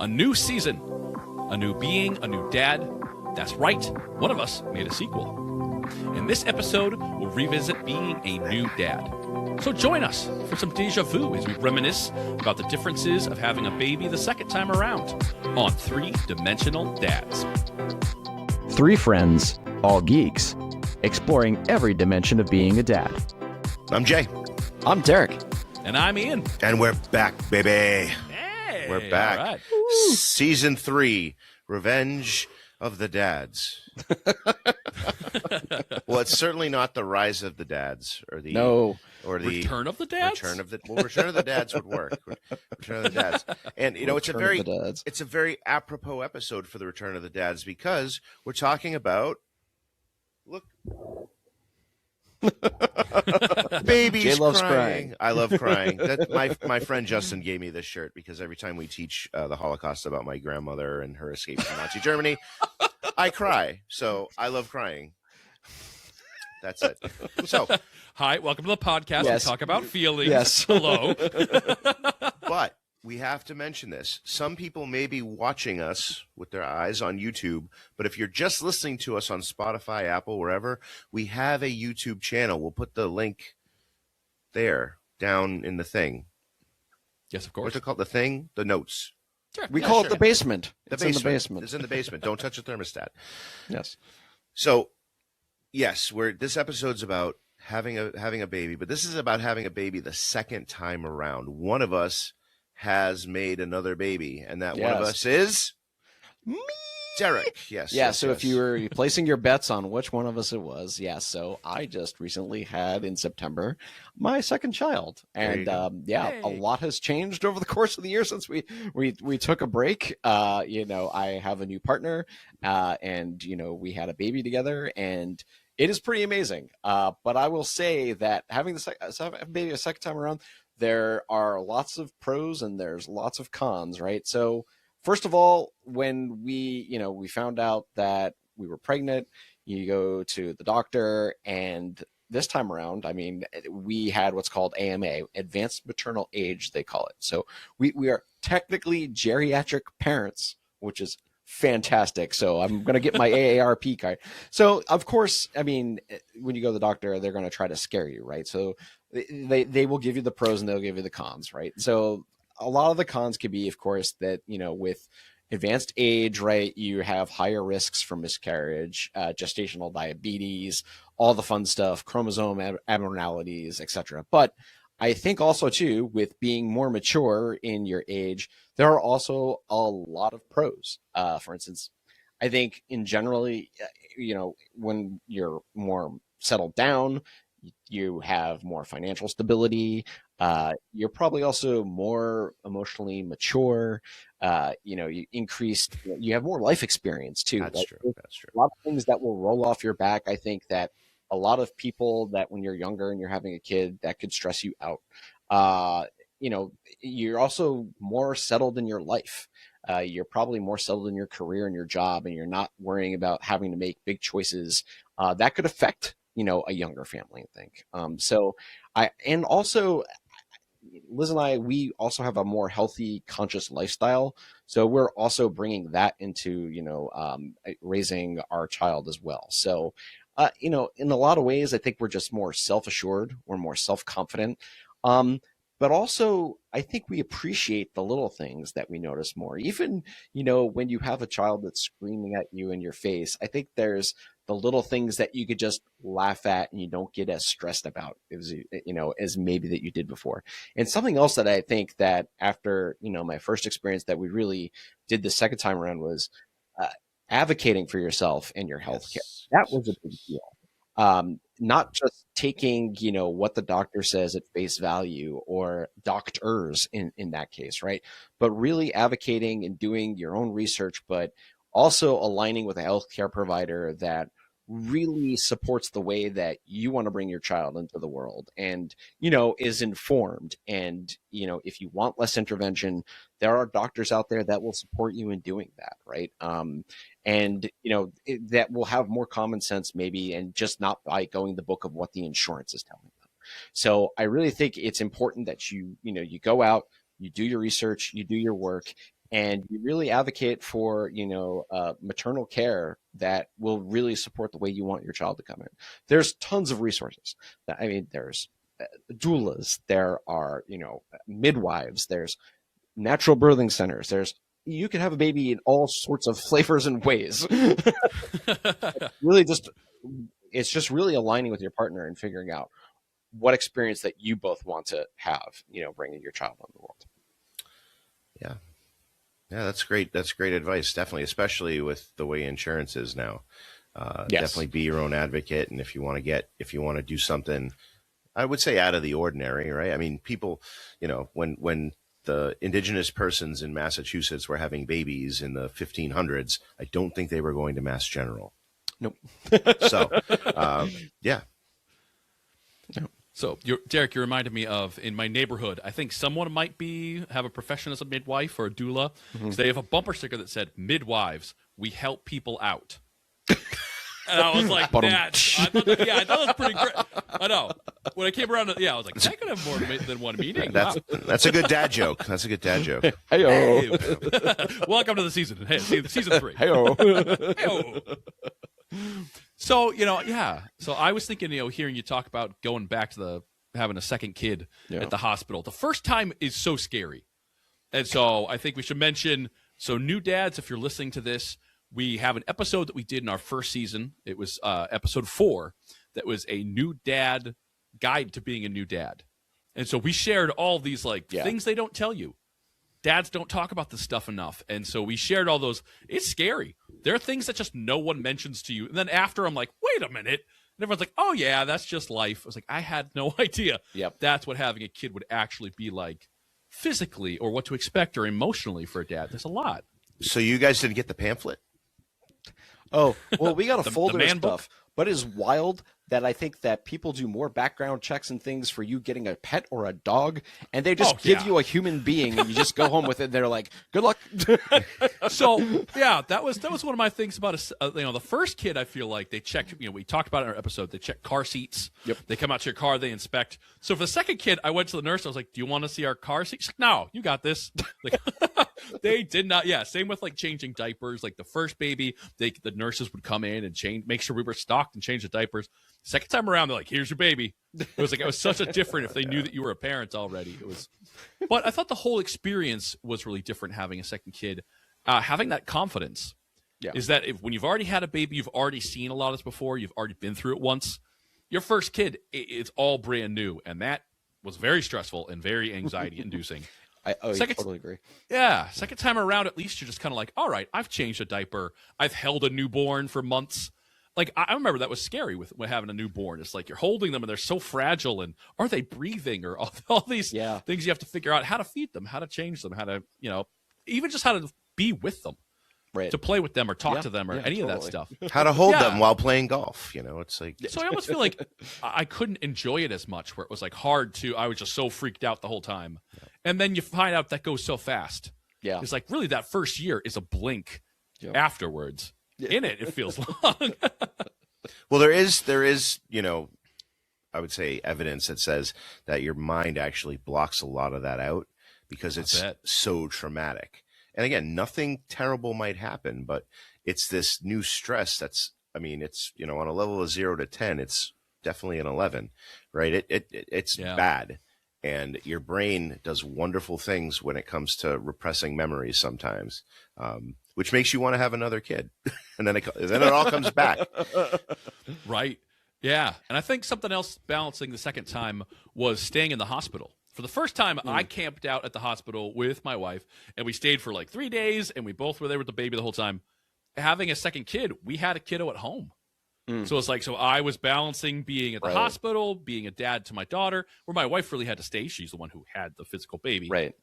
A new season, a new being, a new dad. That's right, one of us made a sequel. In this episode, we'll revisit being a new dad. So join us for some deja vu as we reminisce about the differences of having a baby the second time around on Three-Dimensional Dads. Three friends, all geeks, exploring every dimension of being a dad. I'm Jay. I'm Derrick. And I'm Ian. And we're back, baby. Hey, We're back. all right. Season 3, Revenge of the Dads. Well, it's certainly not the Rise of the Dads or the Return of the Dads. Return of the Dads would work. Return of the Dads, and it's a very apropos episode for the Return of the Dads because we're talking about babies Jay loves crying. I love crying. My friend Justin gave me this shirt because every time we teach the Holocaust about my grandmother and her escape from Nazi Germany, I cry. So I love crying. That's it. So, hi, welcome to the podcast. Yes. We talk about feelings. Yes. Hello. but we have to mention this. Some people may be watching us with their eyes on YouTube, but if you're just listening to us on Spotify, Apple, wherever, we have a YouTube channel. We'll put the link there down in the thing. Yes, of course. What's it called? The thing? The notes. Sure. We call it the basement. It's in the basement. It's in the basement. Don't touch the thermostat. Yes. So, yes, this episode's about having a baby, but this is about having a baby the second time around. One of us has made another baby, and that one of us is me. Derrick. Yes. Yeah. Yes, so yes. if you were placing your bets on which one of us it was, so I just recently had in September my second child, and Hey. a lot has changed over the course of the year since we took a break. I have a new partner, and we had a baby together, and it is pretty amazing. But I will say that having a baby a second time around, there are lots of pros and there's lots of cons, right? So first of all, when we found out that we were pregnant, you go to the doctor, and this time around, we had what's called AMA, advanced maternal age, they call it. So we are technically geriatric parents, which is fantastic. So I'm going to get my AARP card. So of course, when you go to the doctor, they're going to try to scare you, right? So they will give you the pros and they'll give you the cons, right? So a lot of the cons could be, of course, that, with advanced age, right, you have higher risks for miscarriage, gestational diabetes, all the fun stuff, chromosome abnormalities, etc. But I think also, too, with being more mature in your age, there are also a lot of pros. For instance, I think in generally, when you're more settled down, you have more financial stability. You're probably also more emotionally mature. You have more life experience too. That's true. A lot of things that will roll off your back. I think that a lot of people that when you're younger and you're having a kid, that could stress you out. You're also more settled in your life. You're probably more settled in your career and your job, and you're not worrying about having to make big choices that could affect a younger family, I think. Liz and I, we also have a more healthy, conscious lifestyle. So we're also bringing that into, raising our child as well. So, in a lot of ways, I think we're just more self-assured. We're more self-confident. But also, I think we appreciate the little things that we notice more. Even, when you have a child that's screaming at you in your face, I think there's the little things that you could just laugh at and you don't get as stressed about as maybe that you did before. And something else that I think that after, my first experience that we really did the second time around was advocating for yourself and your health care. That was a big deal. Not just taking, what the doctor says at face value, or doctors in that case, right? But really advocating and doing your own research, but also aligning with a healthcare provider that really supports the way that you want to bring your child into the world and, is informed. And, if you want less intervention, there are doctors out there that will support you in doing that, right? That will have more common sense maybe, and just not by going the book of what the insurance is telling them. So I really think it's important that you go out, you do your research, you do your work, and you really advocate for, maternal care that will really support the way you want your child to come in. There's tons of resources. I mean, there's doulas, there are, midwives, there's natural birthing centers. You can have a baby in all sorts of flavors and ways. It's just really aligning with your partner and figuring out what experience that you both want to have, bringing your child into the world. Yeah. Yeah, that's great. That's great advice. Definitely, especially with the way insurance is now. Yes. Definitely be your own advocate. And if you want to do something, I would say out of the ordinary, right? I mean, people, when the indigenous persons in Massachusetts were having babies in the 1500s, I don't think they were going to Mass General. Nope. So, yeah. No. So, Derrick, you reminded me of, in my neighborhood, I think someone might have a profession as a midwife or a doula. Mm-hmm. So they have a bumper sticker that said, "Midwives, we help people out." And I was like, I thought that was pretty great. I know. When I came around, I was like, that could have more than one meaning. That's a good dad joke. That's a good dad joke. Hey-o. Welcome to the season. Hey, season 3. Hey-o. Hey-o. So, So I was thinking, hearing you talk about going back to having a second kid at the hospital. The first time is so scary. And so I think we should mention, new dads, if you're listening to this, we have an episode that we did in our first season. It was episode 4. That was a new dad guide to being a new dad. And so we shared all these things they don't tell you. Dads don't talk about this stuff enough. And so we shared all those. It's scary. There are things that just no one mentions to you. And then after, I'm like, wait a minute. And everyone's like, oh, yeah, that's just life. I was like, I had no idea. Yep. That's what having a kid would actually be like physically, or what to expect, or emotionally for a dad. There's a lot. So you guys didn't get the pamphlet? Oh, well, we got a folder the of man stuff, but it is wild that I think that people do more background checks and things for you getting a pet or a dog, and they just give you a human being, and you just go home with it. And they're like, "Good luck." So that was one of my things about the first kid. I feel like they checked. We talked about it in our episode. They check car seats. Yep. They come out to your car. They inspect. So for the second kid, I went to the nurse. I was like, "Do you want to see our car seats?" She's like, "No, you got this." Like, they did not. Yeah, same with changing diapers. Like the first baby, the nurses would come in and make sure we were stocked and change the diapers. Second time around, they're like, "Here's your baby." It was such a different. If they knew that you were a parent already, it was. But I thought the whole experience was really different having a second kid, having that confidence. Yeah. Is that when you've already had a baby, you've already seen a lot of this before, you've already been through it once. Your first kid, it's all brand new, and that was very stressful and very anxiety-inducing. I totally agree. Yeah, second time around, at least you're just kind of like, all right, I've changed a diaper, I've held a newborn for months. Like, I remember that was scary with having a newborn. It's like you're holding them and they're so fragile, and are they breathing, or all these things you have to figure out, how to feed them, how to change them, how to, even just how to be with them, right? To play with them or talk to them or any of that stuff. How to hold them while playing golf, it's like. So I almost feel like I couldn't enjoy it as much, where it was hard to, I was just so freaked out the whole time. Yeah. And then you find out that goes so fast. Yeah. It's like really that first year is a blink afterwards. In it feels long. Well, there is, I would say evidence that says that your mind actually blocks a lot of that out because it's so traumatic. And again, nothing terrible might happen, but it's this new stress that's, it's, on a level of 0 to 10, it's definitely an 11, right? It's bad. And your brain does wonderful things when it comes to repressing memories sometimes, which makes you want to have another kid. And then it all comes back. Right. Yeah. And I think something else balancing the second time was staying in the hospital. For the first time, I camped out at the hospital with my wife, and we stayed for 3 days, and we both were there with the baby the whole time. Having a second kid, we had a kiddo at home. So it's so I was balancing being at the hospital, being a dad to my daughter, where my wife really had to stay. She's the one who had the physical baby. Right.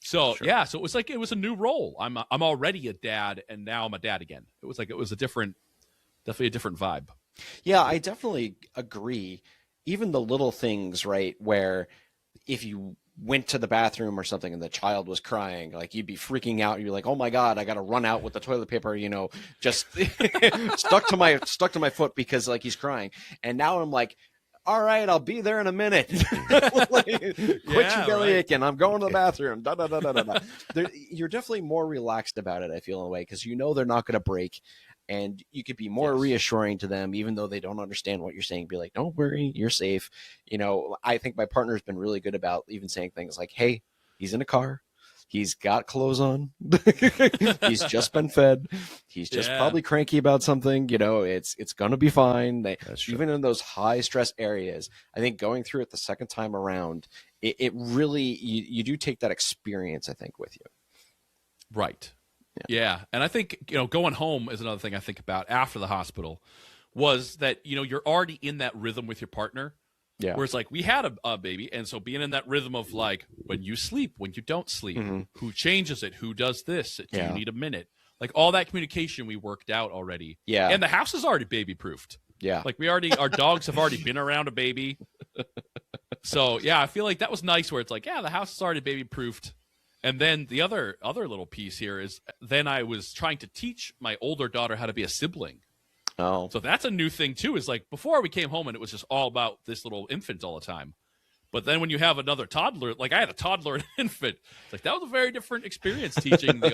So, so it was it was a new role. I'm already a dad, and now I'm a dad again. It was definitely a different vibe. Yeah, I definitely agree. Even the little things, right, where if you went to the bathroom or something and the child was crying, you'd be freaking out. You'd be like, "Oh my God, I got to run out with the toilet paper, just stuck to my foot because he's crying." And now I'm like, all right, I'll be there in a minute. Like, quit your belly aching. I'm going to the bathroom. Da, da, da, da, da, da. You're definitely more relaxed about it, I feel, in a way, because you know they're not going to break. And you could be more reassuring to them, even though they don't understand what you're saying. Be like, don't worry, you're safe. You know, I think my partner's been really good about even saying things like, hey, he's in a car. He's got clothes on. He's just been fed. He's just probably cranky about something. You know, it's going to be fine. Even in those high stress areas, I think going through it the second time around, it really, you do take that experience, I think, with you. Right. Yeah. And I think, you know, going home is another thing I think about after the hospital, was that, you know, you're already in that rhythm with your partner. Yeah. Where it's like, we had a baby, and so being in that rhythm of like, when you sleep, when you don't sleep, who changes it, who does this, do you need a minute? Like, all that communication we worked out already. Yeah. And the house is already baby proofed. Yeah. Like, our dogs have already been around a baby. So yeah, I feel like that was nice, where it's like, yeah, the house is already baby proofed. And then the other little piece here is, then I was trying to teach my older daughter how to be a sibling. Oh. So that's a new thing too, is like, before we came home and it was just all about this little infant all the time. But then when you have another toddler, like I had a toddler and an infant, it's like, that was a very different experience, teaching the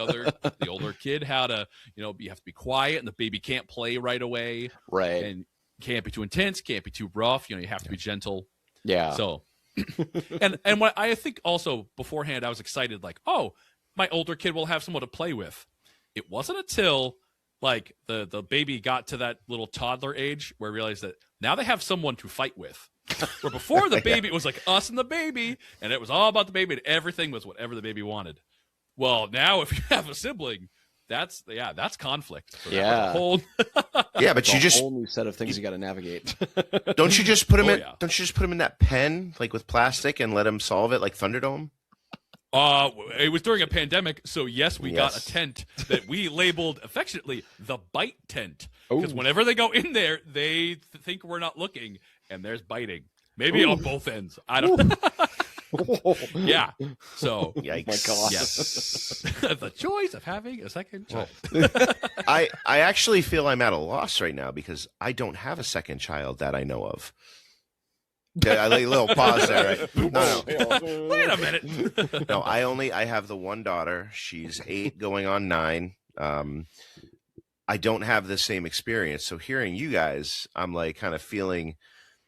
older kid how to, you know, you have to be quiet, and the baby can't play right away. Right. And can't be too intense, can't be too rough. You know, you have to be gentle. Yeah. So, and what I think also beforehand, I was excited, like, oh, my older kid will have someone to play with. It wasn't until like the baby got to that little toddler age where I realized that now they have someone to fight with. Where before the baby, it was like us and the baby, and it was all about the baby, and everything was whatever the baby wanted. Well, now if you have a sibling, that's conflict. So yeah. But you just, a whole new set of things you got to navigate. Don't you just put him in? Don't you just put him in that pen, like with plastic, and let him solve it like Thunderdome? It was during a pandemic, so yes, we got a tent that we labeled affectionately the bite tent, because whenever they go in there, they think we're not looking, and there's biting, maybe on both ends. I don't. Yeah. So, yikes! My God. Yes. The choice of having a second child. I actually feel I'm at a loss right now, because I don't have a second child that I know of. Yeah, I like a little pause there. Right? No. Wait a minute. No, I have the one daughter. She's 8 going on 9. I don't have the same experience. So hearing you guys, I'm like kind of feeling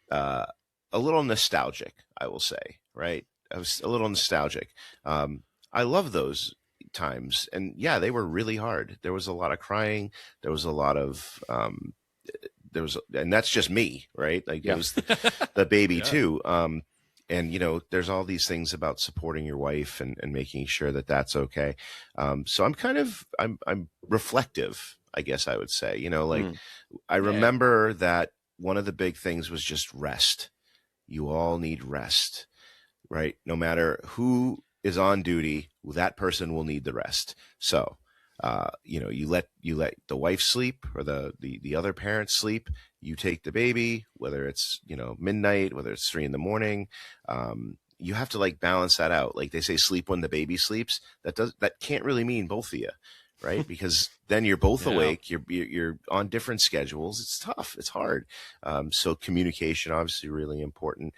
a little nostalgic, I will say, right? I was a little nostalgic. I love those times. And yeah, they were really hard. There was a lot of crying. There was a lot of and that's just me, right? Like it was the baby too. And you know, there's all these things about supporting your wife and making sure that that's okay. So I'm reflective, I guess I would say, you know, like I remember that one of the big things was just rest. You all need rest, right? No matter who is on duty, that person will need the rest. So, you know, you let the wife sleep, or the other parent sleep. You take the baby, whether it's, you know, midnight, whether it's 3 a.m. You have to like balance that out. Like they say, sleep when the baby sleeps. That can't really mean both of you, right? Because then you're both awake. You're on different schedules. It's tough. It's hard. So communication, obviously, really important.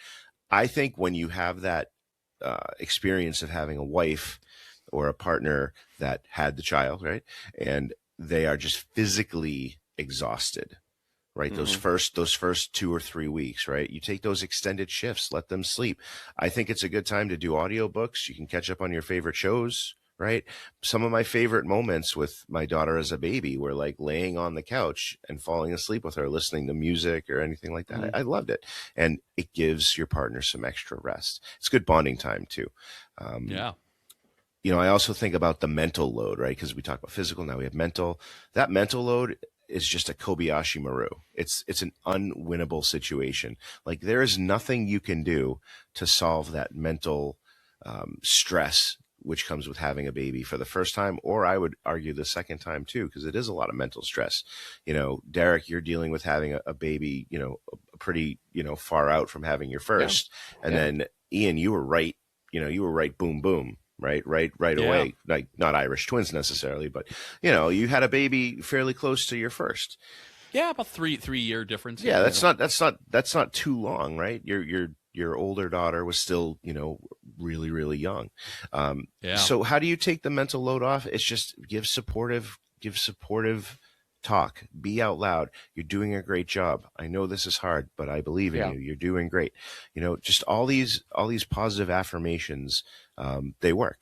I think when you have that experience of having a wife or a partner that had the child, right, and they are just physically exhausted, right? Those first 2 or 3 weeks, right? You take those extended shifts, let them sleep. I think it's a good time to do audiobooks. You can catch up on your favorite shows, right? Some of my favorite moments with my daughter as a baby were like laying on the couch and falling asleep with her, listening to music or anything like that. I loved it. And it gives your partner some extra rest. It's good bonding time too. You know, I also think about the mental load, right? Because we talk about physical, now we have mental. That mental load is just a Kobayashi Maru. It's an unwinnable situation. Like there is nothing you can do to solve that mental stress which comes with having a baby for the first time, or I would argue the second time too, because it is a lot of mental stress. You know, Derrick, you're dealing with having a baby, you know, pretty, you know, far out from having your first. And then Ian, you were right, boom, boom. Right away. Like not Irish twins necessarily, but you know, you had a baby fairly close to your first. Yeah, about three-year difference. Yeah, that's not too long, right? Your older daughter was still, really, really young. Yeah. So how do you take the mental load off? It's just give supportive talk. Be out loud. You're doing a great job. I know this is hard, but I believe in Yeah. you. You're doing great. Just all these positive affirmations. They work.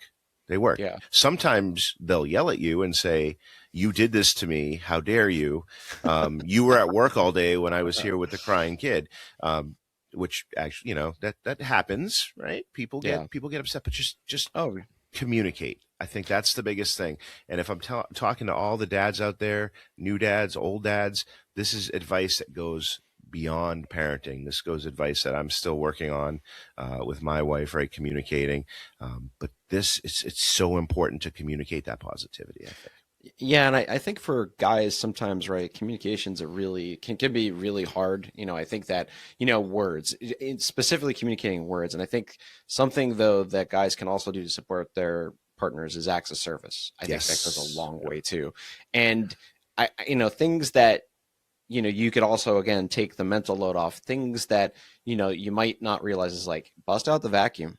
They work. Yeah. Sometimes they'll yell at you and say, "You did this to me. How dare you? You were at work all day when I was here with the crying kid." Which actually, that happens, right? People get upset, but just Oh, communicate. I think that's the biggest thing. And if I'm talking to all the dads out there, new dads, old dads, this is advice that goes beyond parenting. This goes advice that I'm still working on with my wife, right? Communicating. But it's so important to communicate that positivity, I think. yeah, and I think for guys sometimes, right, communications are really can be really hard. I think that, words, specifically communicating words. And I think something though that guys can also do to support their partners is acts of service. I think that goes a long way too. And things that, you could also, again, take the mental load off. Things that, you might not realize is like bust out the vacuum,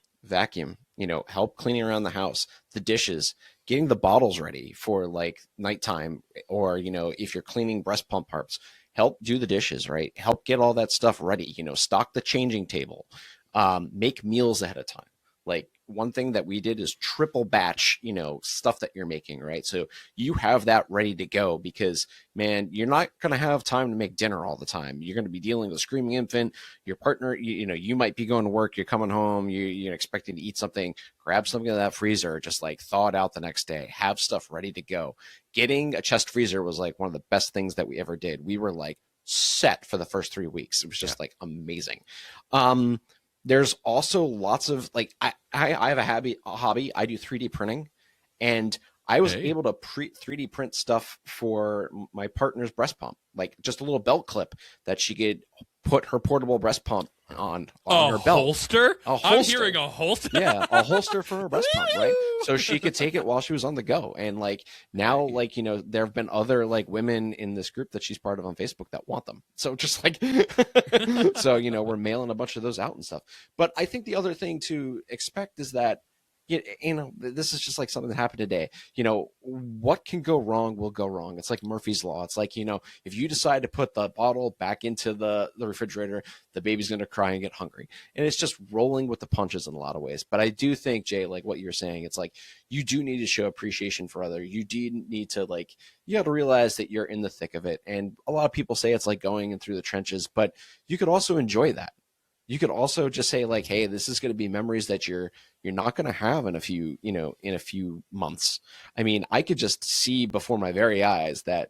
help cleaning around the house, the dishes, getting the bottles ready for like nighttime, or, if you're cleaning breast pump parts, help do the dishes, right? Help get all that stuff ready, stock the changing table, make meals ahead of time. Like one thing that we did is triple batch, stuff that you're making, right? So you have that ready to go because, man, you're not going to have time to make dinner all the time. You're going to be dealing with a screaming infant, your partner, you might be going to work, you're coming home, you're expecting to eat something, grab something out of that freezer, just like thaw it out the next day, have stuff ready to go. Getting a chest freezer was like one of the best things that we ever did. We were like set for the first 3 weeks. It was just like amazing. There's also lots of like I have a hobby. I do 3D printing, and I was able to 3D print stuff for my partner's breast pump, like just a little belt clip that she could put her portable breast pump on her belt. Holster? A holster. I'm hearing a holster. Yeah, a holster for her breast pump, right? So she could take it while she was on the go. And like now, like, there have been other like women in this group that she's part of on Facebook that want them. So just like, so, we're mailing a bunch of those out and stuff. But I think the other thing to expect is that, this is just like something that happened today. What can go wrong will go wrong. It's like Murphy's Law. It's like, if you decide to put the bottle back into the refrigerator, the baby's going to cry and get hungry. And it's just rolling with the punches in a lot of ways. But I do think, Jay, like what you're saying, it's like you do need to show appreciation for others. You do need to you got to realize that you're in the thick of it. And a lot of people say it's like going in through the trenches, but you could also enjoy that. You could also just say like, hey, this is going to be memories that you're not going to have in a few months. I mean, I could just see before my very eyes that,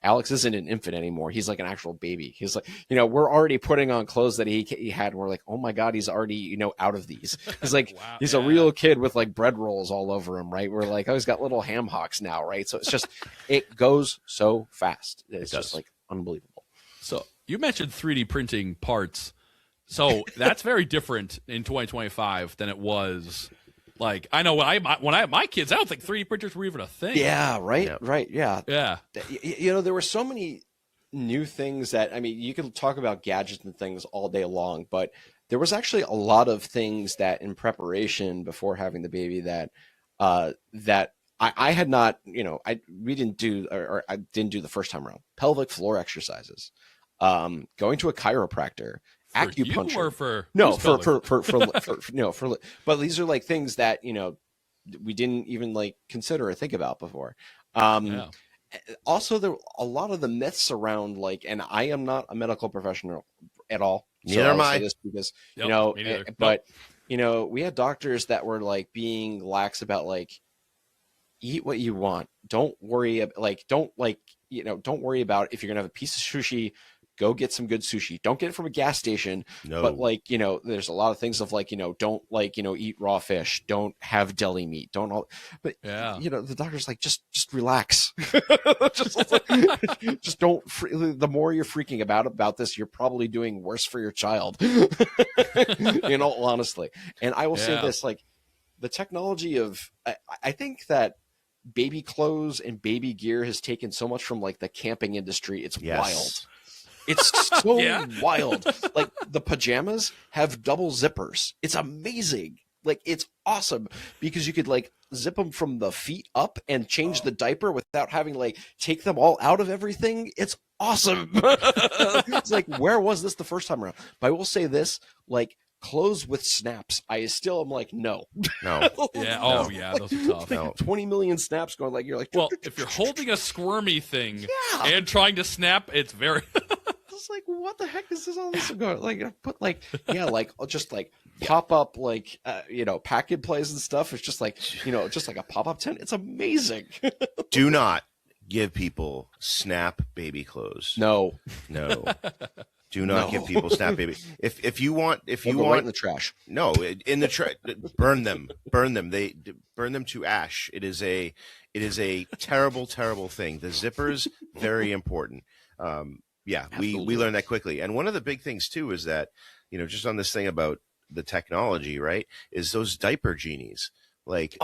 Alex isn't an infant anymore. He's like an actual baby. He's like, we're already putting on clothes that he had. And we're like, oh my God, he's already, out of these. He's like, wow, he's a real kid with like bread rolls all over him, right? We're like, oh, he's got little ham hocks now, right? So it's just, it goes so fast. It's just like unbelievable. So you mentioned 3D printing parts. So that's very different in 2025 than it was. Like, I know when I had my kids, I don't think 3D printers were even a thing. Yeah, right, Yep. right, yeah. Yeah. There were so many new things that, I mean, you could talk about gadgets and things all day long, but there was actually a lot of things that in preparation before having the baby that I had not, we didn't do, or I didn't do the first time around. Pelvic floor exercises, going to a chiropractor, For acupuncture. you or for No, who's for but these are like things that, we didn't even like consider or think about before. Yeah. Also, there a lot of the myths around like, and I am not a medical professional at all. Neither am I'll say I. this because, Yep, me neither. but, we had doctors that were like being lax about like, eat what you want. Don't worry. Don't worry about if you're going to have a piece of sushi, go get some good sushi. Don't get it from a gas station. No. But there's a lot of things of like, don't eat raw fish. Don't have deli meat. But Yeah. the doctor's like, just relax. just don't. The more you're freaking about this, you're probably doing worse for your child. Honestly. And I will say this, like the technology of, I think that baby clothes and baby gear has taken so much from like the camping industry. It's wild. It's so wild. Like the pajamas have double zippers. It's amazing. Like it's awesome because you could like zip them from the feet up and change the diaper without having like take them all out of everything. It's awesome. It's like, where was this the first time around? But I will say this, like clothes with snaps, I still am like, no. Yeah. Oh, yeah. Those are tough. Like 20 million snaps going like, you're like, well, if you're holding a squirmy thing and trying to snap, it's very. It's like, what the heck is this all this going? Like, put like, like just like pop up like, pack and plays and stuff. It's just like, just like a pop up tent. It's amazing. Do not give people snap baby clothes. No. Do not give people snap baby. If you want, right in the trash. No, in the trash. Burn them. They burn them to ash. It is a terrible, terrible thing. The zippers, very important. We learned that quickly. And one of the big things too is that, just on this thing about the technology, right, is those diaper genies. Like,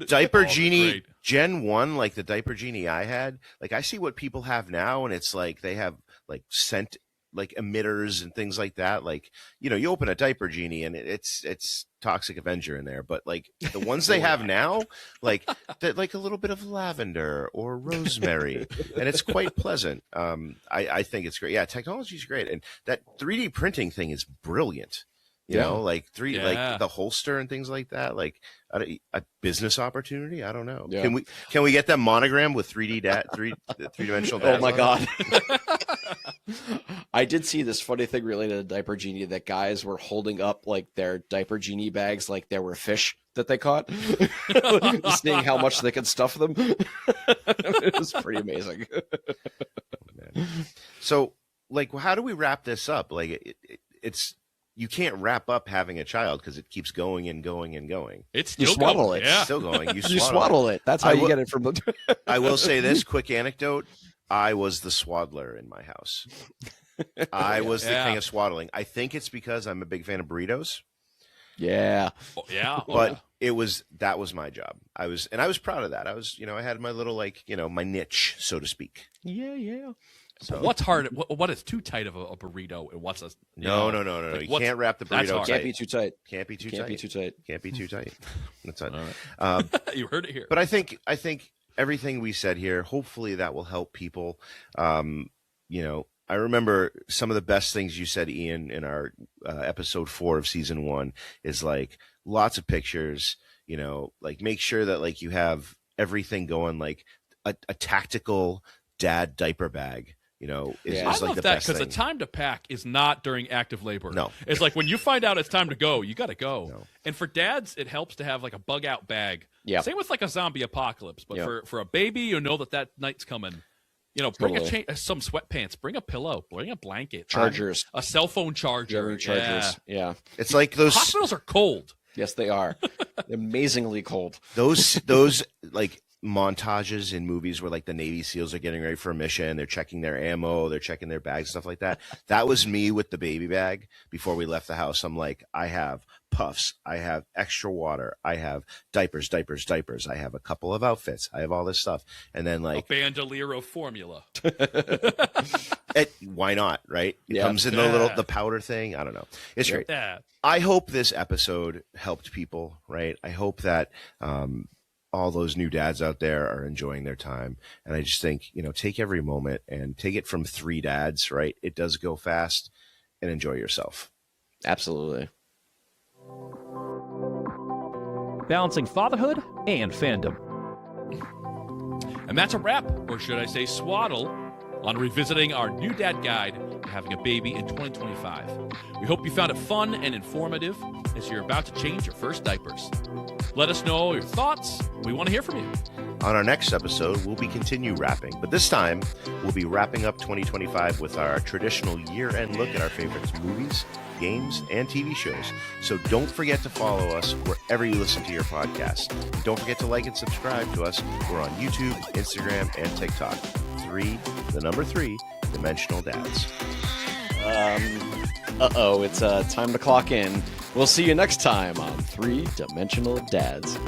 diaper genie great. Gen 1, like the diaper genie I had, like I see what people have now, and it's like they have like scent like emitters and things like that. Like, you open a diaper genie and it's Toxic Avenger in there, but like the ones they have now, like like a little bit of lavender or rosemary, and it's quite pleasant. I think it's great. Yeah, technology is great, and that 3D printing thing is brilliant. Like like the holster and things like that, like a business opportunity. I don't know. Yeah. Can we get that monogram with 3D-dimensional dads? Oh my God. I did see this funny thing related to Diaper Genie that guys were holding up like their Diaper Genie bags like there were fish that they caught, seeing how much they could stuff them. It was pretty amazing. So, like, how do we wrap this up? Like, it's you can't wrap up having a child because it keeps going and going and going. It's still you swaddle going. it. Yeah. It's still going. You swaddle it. That's how you get it from the. I will say this quick anecdote. I was the swaddler in my house. I was the king of swaddling. I think it's because I'm a big fan of burritos. Yeah. But that was my job. I was proud of that. I was, I had my little, like, my niche, so to speak. Yeah. So what's hard? What is too tight of a burrito? And what's a no. Like, you can't wrap the burrito tight. Can't be too tight. Can't be too tight. That's it. Right. You heard it here. But I think everything we said here, hopefully that will help people. I remember some of the best things you said, Ian, in our episode 4 of season 1 is like lots of pictures, like make sure that like you have everything going, like a tactical dad diaper bag. Is I like love the that best because thing. the time to pack is not during active labor. No. It's like when you find out it's time to go, you got to go. No. And for dads, it helps to have like a bug out bag. Yeah. Same with like a zombie apocalypse. But for a baby, you know that night's coming. Bring some sweatpants, bring a pillow, bring a blanket, chargers, a cell phone charger. Yeah. It's like those hospitals are cold. Yes, they are. Amazingly cold. Those like montages in movies where like the Navy SEALs are getting ready for a mission, they're checking their ammo, they're checking their bags, stuff like that. That was me with the baby bag before we left the house. I'm like, I have puffs, I have extra water, I have diapers, I have a couple of outfits, I have all this stuff, and then like a bandolier of formula. Why not, right? It comes in the powder thing. I don't know. It's great. Yeah. I hope this episode helped people, right? I hope that all those new dads out there are enjoying their time. And I just think, take every moment and take it from 3 dads, right? It does go fast, and enjoy yourself. Absolutely. Balancing fatherhood and fandom. And that's a wrap, or should I say swaddle, on revisiting our new dad guide to having a baby in 2025. We hope you found it fun and informative as you're about to change your first diapers. Let us know your thoughts. We want to hear from you. On our next episode, we'll be continue wrapping, but this time we'll be wrapping up 2025 with our traditional year-end look at our favorites movies, games, and TV shows. So don't forget to follow us wherever you listen to your podcast. And don't forget to like and subscribe to us. We're on YouTube, Instagram, and TikTok. 3 Dimensional Dads. It's time to clock in. We'll see you next time on 3 Dimensional Dads.